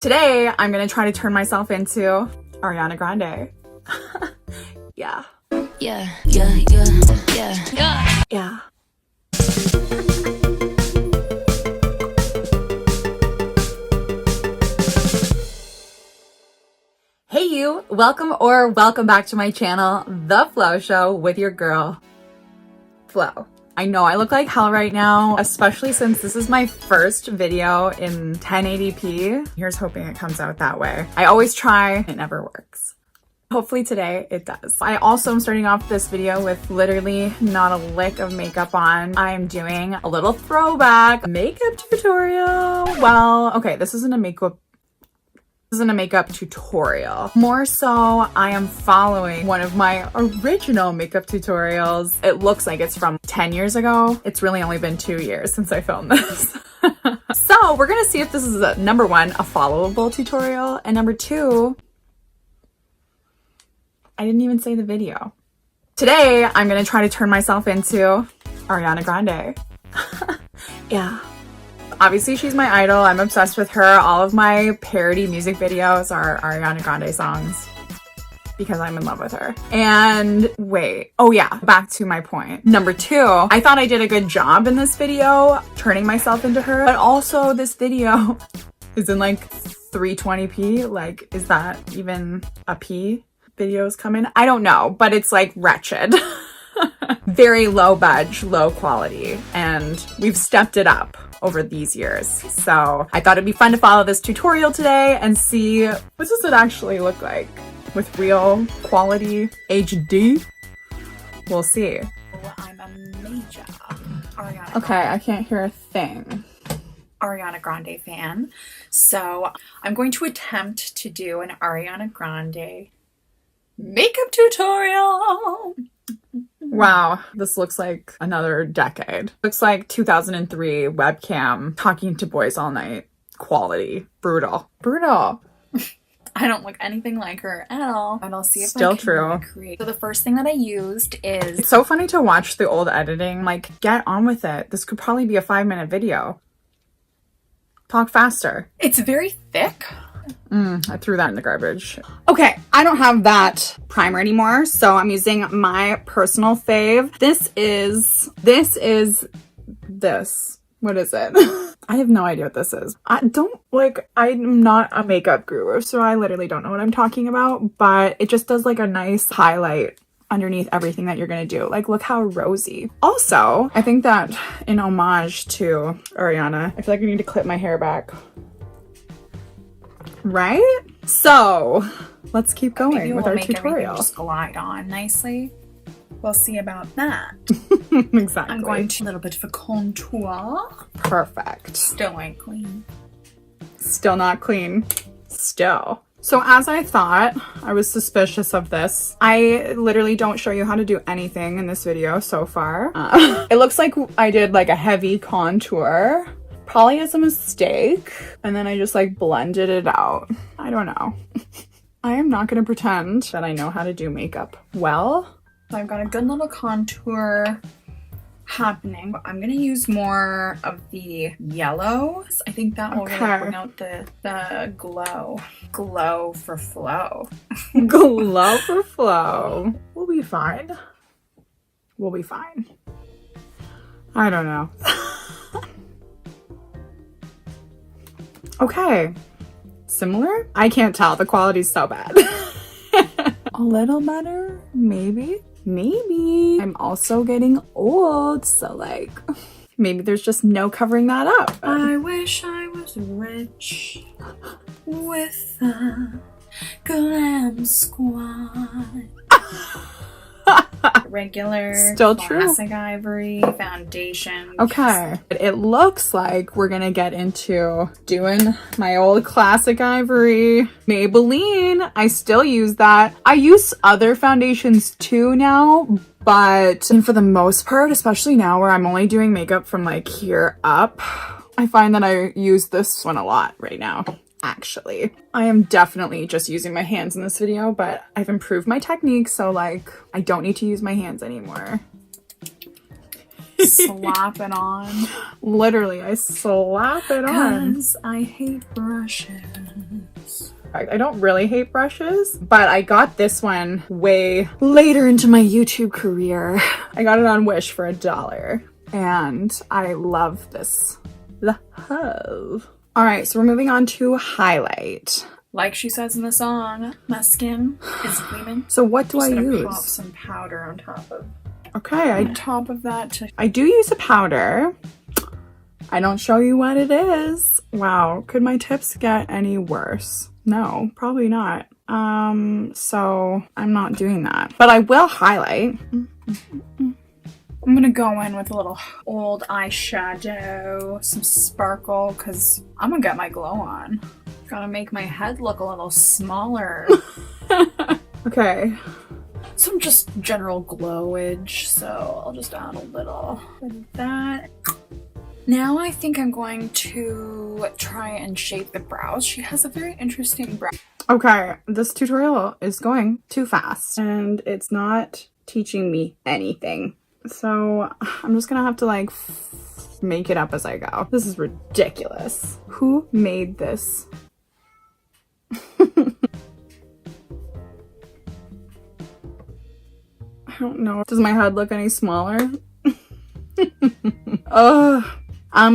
Today, I'm gonna try to turn myself into Ariana Grande. Yeah. Yeah, yeah, yeah, yeah, yeah. Yeah. Hey you, welcome back to my channel, The Flo Show with your girl, Flo. I know I look like hell right now, especially since this is my first video in 1080p. Here's hoping it comes out that way. I always try, it never works. Hopefully today it does. I also am starting off this video with literally not a lick of makeup on. I'm doing a little throwback makeup tutorial. Well, okay, this isn't a makeup tutorial. More so, I am following one of my original makeup tutorials. It looks like it's from 10 years ago. It's really only been 2 years since I filmed this. So we're gonna see if this is number one, a followable tutorial, and number two, I didn't even say the video. Today, I'm gonna try to turn myself into Ariana Grande. Yeah. Obviously, she's my idol. I'm obsessed with her. All of my parody music videos are Ariana Grande songs because I'm in love with her. And wait, oh yeah, back to my point. Number two, I thought I did a good job in this video turning myself into her, but also this video is in like 320p. Like, is that even a P? Videos come in? I don't know, but it's like wretched. Very low budge, low quality, and we've stepped it up over these years. So I thought it'd be fun to follow this tutorial today and see what does it actually look like with real quality HD. We'll see. I'm a major Ariana Grande. Okay, I can't hear a thing. Ariana Grande fan. So I'm going to attempt to do an Ariana Grande makeup tutorial. Wow, this looks like another decade. Looks like 2003 webcam talking to boys all night quality. Brutal. Brutal. I don't look anything like her at all. And I'll see if I can recreate. So the first thing that I used is... It's so funny to watch the old editing. Like, get on with it. This could probably be a 5-minute video. Talk faster. It's very thick. I threw that in the garbage. Okay, I don't have that primer anymore, so I'm using my personal fave. This is this. What is it? I have no idea what this is. I'm not a makeup guru, so I literally don't know what I'm talking about, but it just does like a nice highlight underneath everything that you're gonna do. Like, look how rosy. Also, I think that in homage to Ariana, I feel like I need to clip my hair back. Right? So let's keep going with our tutorial. Just glide on nicely. We'll see about that. Exactly. I'm going to a little bit of a contour. Perfect. Still ain't clean. Still not clean. Still. So as I thought, I was suspicious of this. I literally don't show you how to do anything in this video so far. It looks like I did like a heavy contour. Probably as a mistake, and then I just like blended it out. I don't know. I am not gonna pretend that I know how to do makeup well. So I've got a good little contour happening, but I'm gonna use more of the yellows. I think that will really bring out the glow. Glow for Flo. Glow for Flo. We'll be fine. We'll be fine. I don't know. Okay, similar? I can't tell, the quality's so bad. A little better, maybe. Maybe. I'm also getting old, so like, maybe there's just no covering that up. I wish I was rich with a glam squad. Regular, still classic ivory foundation. Okay, it looks like we're gonna get into doing my old classic ivory Maybelline. I still use that. I use other foundations too now, but for the most part, especially now where I'm only doing makeup from like here up, I find that I use this one a lot right now. Actually, I am definitely just using my hands in this video, but I've improved my technique, so like I don't need to use my hands anymore. Slap it on. Literally, I slap it on. 'Cause I hate brushes. I don't really hate brushes, but I got this one way later into my YouTube career. I got it on Wish for $1 and I love this. Love. All right, so we're moving on to highlight. Like she says in the song, my skin is gleaming. So what do I use? Pop some powder on top of. Okay, on top of that. I do use a powder. I don't show you what it is. Wow, could my tips get any worse? No, probably not. So I'm not doing that, but I will highlight. I'm gonna go in with a little old eyeshadow, some sparkle, because I'm gonna get my glow on. Gotta make my head look a little smaller. Okay. Some just general glowage, so I'll just add a little bit of that. Now I think I'm going to try and shape the brows. She has a very interesting brow. Okay, this tutorial is going too fast and it's not teaching me anything. So I'm just gonna have to like make it up as I go. This is ridiculous. Who made this? I don't know. Does my head look any smaller? Ugh.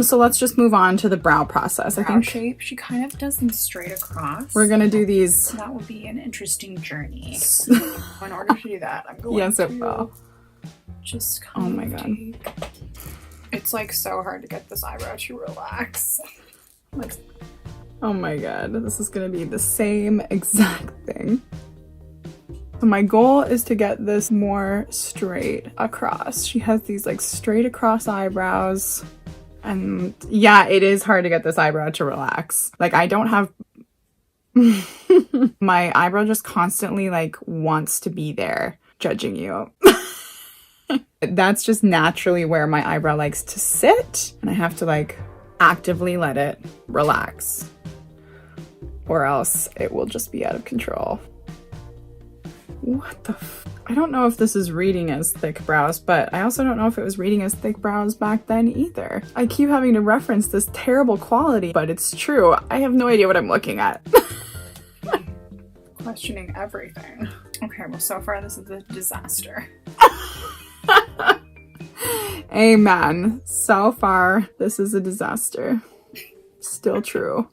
So let's just move on to the brow process. I think shape, she kind of does them straight across. We're gonna do these. That will be an interesting journey. In order to do that, I'm going yes, it will. Just kind oh my god. It's like so hard to get this eyebrow to relax. Like, oh my god, this is gonna be the same exact thing. So my goal is to get this more straight across. She has these like straight across eyebrows. And yeah, it is hard to get this eyebrow to relax. Like I don't have... my eyebrow just constantly like wants to be there judging you. That's just naturally where my eyebrow likes to sit. And I have to like actively let it relax. Or else it will just be out of control. What the f- I don't know if this is reading as thick brows, but I also don't know if it was reading as thick brows back then either. I keep having to reference this terrible quality, but it's true. I have no idea what I'm looking at. Questioning everything. Okay, well so far this is a disaster. Amen. So far this is a disaster. Still true.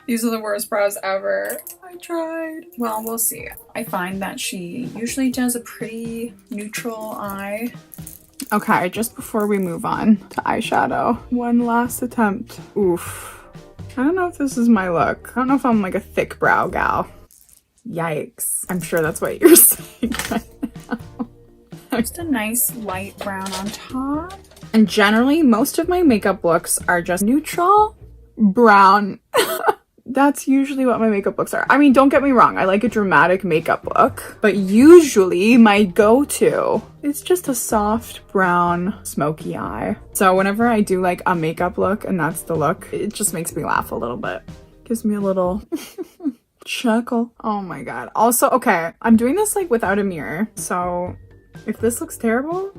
These are the worst brows ever. I tried. Well, we'll see. I find that she usually does a pretty neutral eye. Okay, just before we move on to eyeshadow, one last attempt. Oof. I don't know if this is my look. I don't know if I'm like a thick brow gal. Yikes. I'm sure that's what you're saying right now. Just a nice light brown on top. And generally, most of my makeup looks are just neutral brown. That's usually what my makeup looks are. I mean, don't get me wrong, I like a dramatic makeup look, but usually my go-to is just a soft brown smoky eye. So whenever I do like a makeup look and that's the look, it just makes me laugh a little bit. Gives me a little chuckle. Oh my god. Also, okay, I'm doing this like without a mirror, so if this looks terrible,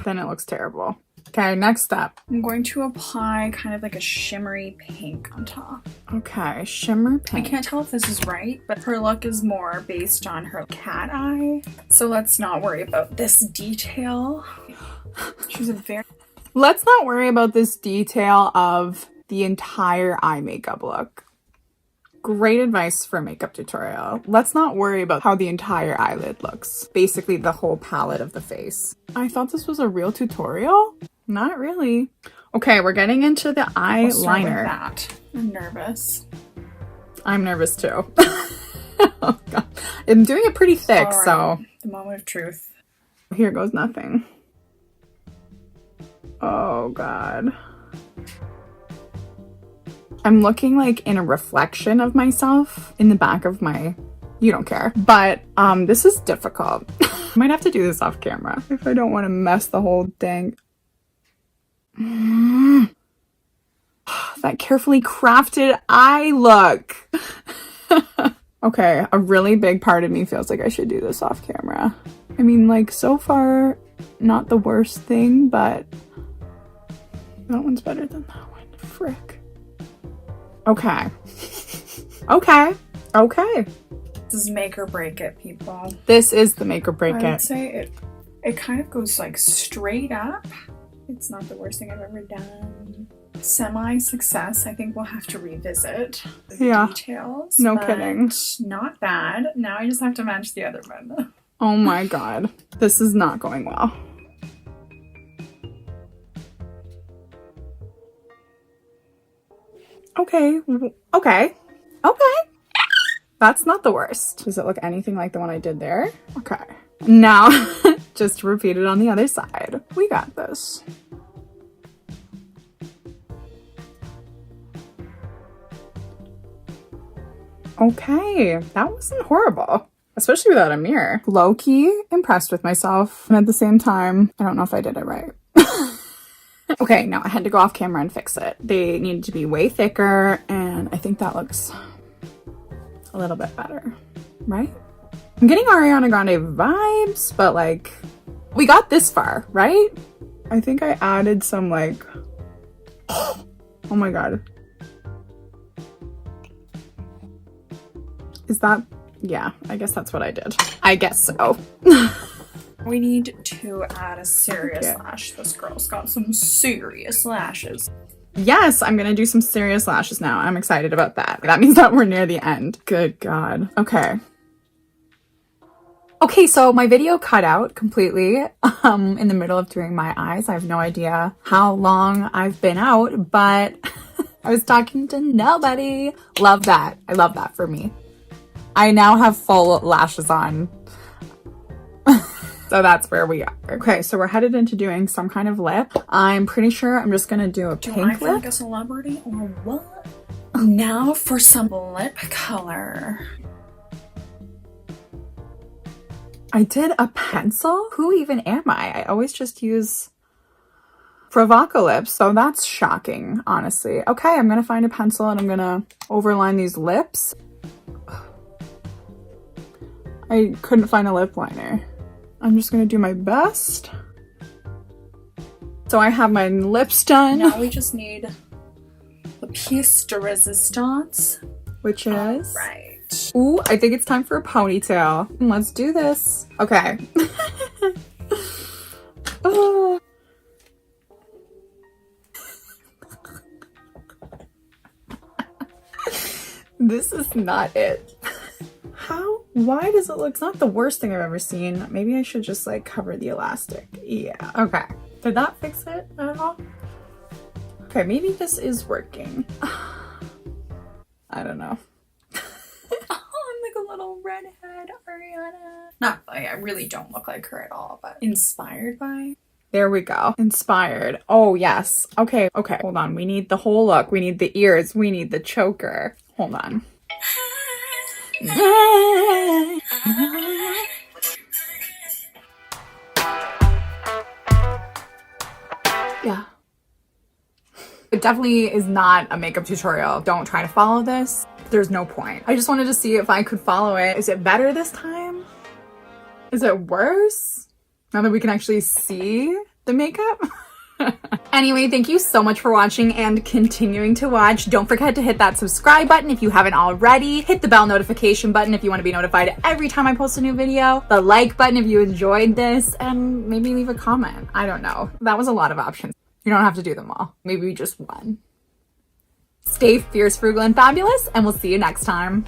then it looks terrible. Okay, next step. I'm going to apply kind of like a shimmery pink on top. Okay, shimmer pink. I can't tell if this is right, but her look is more based on her cat eye. So let's not worry about this detail. She's a very... Let's not worry about this detail of the entire eye makeup look. Great advice for a makeup tutorial. Let's not worry about how the entire eyelid looks. Basically the whole palette of the face. I thought this was a real tutorial. Not really. Okay, we're getting into the eyeliner. That. I'm nervous. I'm nervous too. Oh god. I'm doing it pretty thick, right. So. The moment of truth. Here goes nothing. Oh god. I'm looking like in a reflection of myself in the back of my... You don't care. But this is difficult. I might have to do this off camera if I don't want to mess the whole dang... That carefully crafted eye look. Okay, a really big part of me feels like I should do this off camera. I mean, like, so far, not the worst thing, but that one's better than that one. Frick. Okay. Okay. Okay. This is make or break it, people. This is the make or break it. I would say it kind of goes like straight up. It's not the worst thing I've ever done. Semi-success. I think we'll have to revisit the details. No kidding. Not bad. Now I just have to match the other one. Oh my god. This is not going well. Okay. Okay. Okay. That's not the worst. Does it look anything like the one I did there? Okay. Now, just repeat it on the other side. We got this. Okay, that wasn't horrible. Especially without a mirror. Low-key impressed with myself. And at the same time, I don't know if I did it right. Okay, now I had to go off camera and fix it. They needed to be way thicker, and I think that looks a little bit better, right? I'm getting Ariana Grande vibes, but like, we got this far, right? I think I added some like, oh my god. Is that, yeah, I guess that's what I did. I guess so. We need to add a serious lash. This girl's got some serious lashes. Yes, I'm gonna do some serious lashes now. I'm excited about that. That means that we're near the end. Good god. Okay. Okay, so my video cut out completely in the middle of doing my eyes. I have no idea how long I've been out, but I was talking to nobody. Love that. I love that for me. I now have full lashes on. So that's where we are. Okay, so we're headed into doing some kind of lip. I'm pretty sure I'm just gonna do a pink lip. Do I feel like a celebrity or what? Now for some lip color. I did a pencil? Who even am I? I always just use FRUGAL lips, so that's shocking, honestly. Okay, I'm gonna find a pencil and I'm gonna overline these lips. I couldn't find a lip liner. I'm just gonna do my best. So I have my lips done. Now we just need the pièce de résistance, which is... Right. Ooh, I think it's time for a ponytail. Let's do this. Okay. Oh. This is not it. How? Why does it look? It's not the worst thing I've ever seen. Maybe I should just like cover the elastic. Yeah. Okay. Did that fix it at all? Okay, maybe this is working. I don't know. Oh, I'm like a little redhead Ariana. Not like I really don't look like her at all, but inspired by. There we go. Inspired. Oh yes. Okay. Okay. Hold on. We need the whole look. We need the ears. We need the choker. Hold on. Yeah. It definitely is not a makeup tutorial. Don't try to follow this. There's no point. I just wanted to see if I could follow it. Is it better this time? Is it worse? Now that we can actually see the makeup? Anyway, thank you so much for watching and continuing to watch. Don't forget to hit that subscribe button if you haven't already. Hit the bell notification button if you want to be notified every time I post a new video. The like button if you enjoyed this, and maybe leave a comment. I don't know. That was a lot of options. You don't have to do them all. Maybe just one. Stay fierce, frugal, and fabulous, and we'll see you next time.